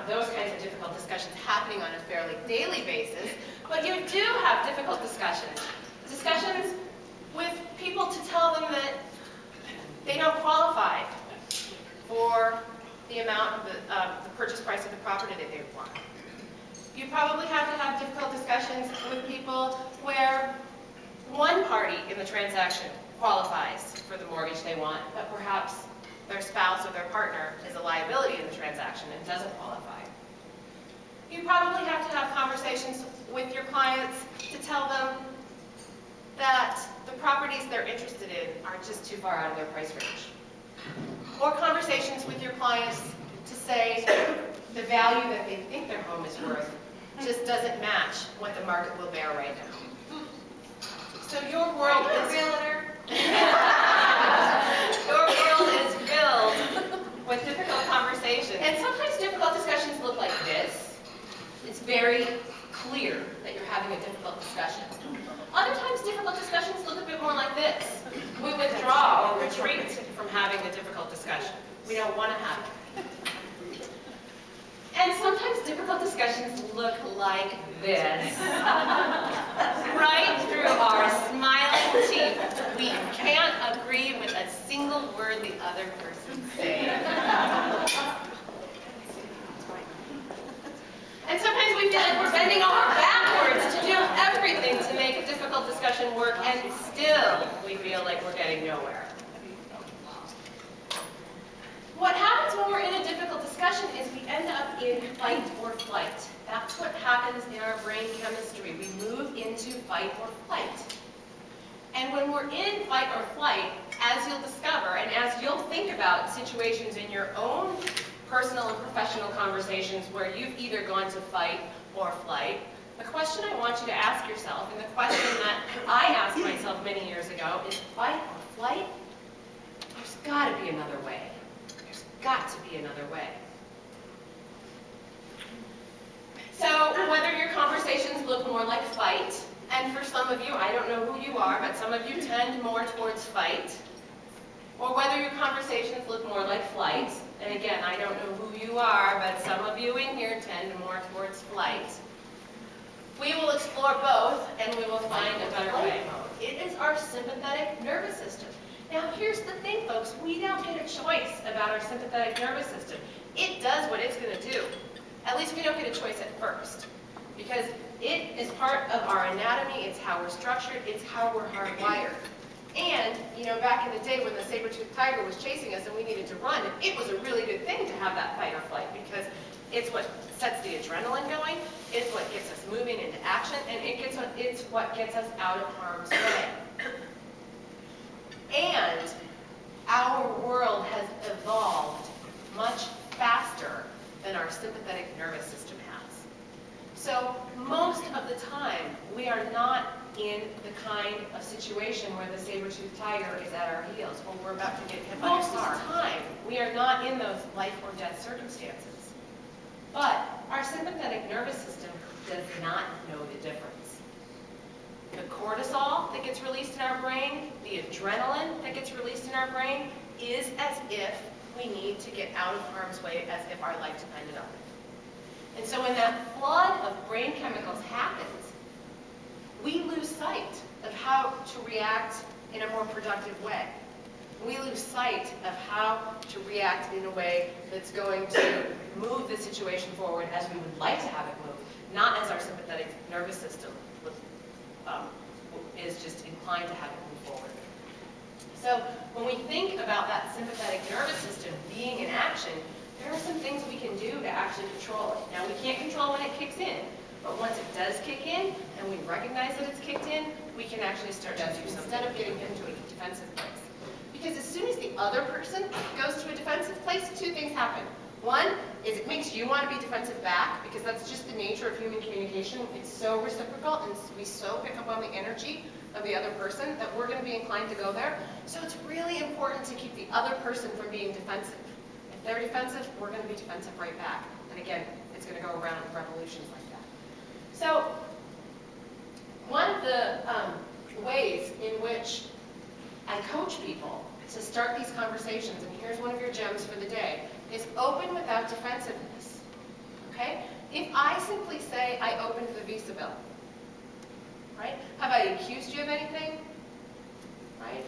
those kinds of difficult discussions happening on a fairly daily basis, but you do have difficult discussions. Discussions with people to tell them that they don't qualify for the amount of the purchase price of the property that they want. You probably have to have difficult discussions with people where one party in the transaction qualifies for the mortgage they want, but perhaps their spouse or their partner is a liability in the transaction and doesn't qualify. You probably have to have conversations with your clients to tell them that the properties they're interested in are just too far out of their price range. Or conversations with your clients to say the value that they think their home is worth just doesn't match what the market will bear right now. So your world is your world is filled with difficult conversations. And sometimes difficult discussions look like this. It's very clear that you're having a difficult discussion. Other times difficult discussions look a bit more like this. We withdraw or retreat from having the difficult discussion. We don't want to have it. And sometimes difficult discussions look like this. Right through our smiling teeth, we can't agree with a single word the other person says. And sometimes we feel like we're bending over backwards to do everything to make a difficult discussion work, and still we feel like we're getting nowhere. What happens when we're in a difficult discussion is we end up in fight or flight. That's what happens in our brain chemistry. We move into fight or flight. And when we're in fight or flight, as you'll discover, and as you'll think about situations in your own personal and professional conversations where you've either gone to fight or flight, the question I want you to ask yourself, and the question that I asked myself many years ago, is fight or flight? There's got to be another way. There's got to be another way. So whether your conversations look more like fight, and for some of you, I don't know who you are, but some of you tend more towards fight, or whether your conversations look more like flight, and again, I don't know who you are, but some of you in here tend more towards flight. We will explore both, and we will find a better way. It is our sympathetic nervous system. Now, here's the thing, folks. We don't get a choice about our sympathetic nervous system. It does what it's going to do. At least we don't get a choice at first, because it is part of our anatomy. It's how we're structured. It's how we're hardwired. And, you know, back in the day when the saber-toothed tiger was chasing us and we needed to run, it was a really good thing to have that fight or flight, because it's what sets the adrenaline going, it's what gets us moving into action, and it's what gets us out of harm's way. And our world has evolved much faster than our sympathetic nervous system has. So most of the time, we are not in the kind of situation where the saber-toothed tiger is at our heels, or we're about to get hit by a car. Most of the time, we are not in those life or death circumstances. But our sympathetic nervous system does not know the difference. The cortisol that gets released in our brain, the adrenaline that gets released in our brain, is as if we need to get out of harm's way, as if our life depended on it. And so when that flood of brain chemicals happens, we lose sight of how to react in a more productive way. We lose sight of how to react in a way that's going to move the situation forward as we would like to have it move, not as our sympathetic nervous system is just inclined to have it move forward. So when we think about that sympathetic nervous system being in action, there are some things we can do to actually control it. Now, we can't control when it kicks in, but once it does kick in, and we recognize that it's kicked in, we can actually start to do something instead of getting into a defensive place. Because as soon as the other person goes to a defensive place, two things happen. One is it makes you want to be defensive back, because that's just the nature of human communication. It's so reciprocal, and we so pick up on the energy of the other person that we're going to be inclined to go there. So it's really important to keep the other person from being defensive. If they're defensive, we're going to be defensive right back. And again, it's going to go around in revolutions like that. So one of the ways in which I coach people to start these conversations, and here's one of your gems for the day, is open without defensiveness. Okay? If I simply say I opened the visa bill, right? Have I accused you of anything? Right?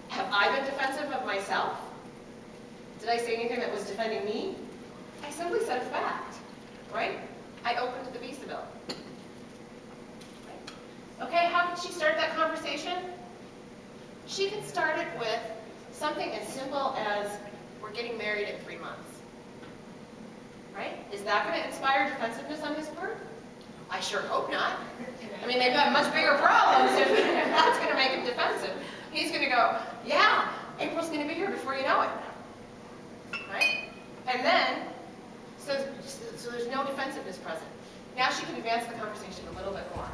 Have I been defensive of myself? Did I say anything that was defending me? I simply said a fact, right? I opened the visa bill. Right? Okay, how could she start that conversation? She could start it with something as simple as, we're getting married in 3 months. Right? Is that going to inspire defensiveness on his part? I sure hope not. I mean, they've got much bigger problems if that's going to make him defensive. He's going to go, yeah, April's going to be here before you know it. Right? And then, so there's no defensiveness present. Now she can advance the conversation a little bit more.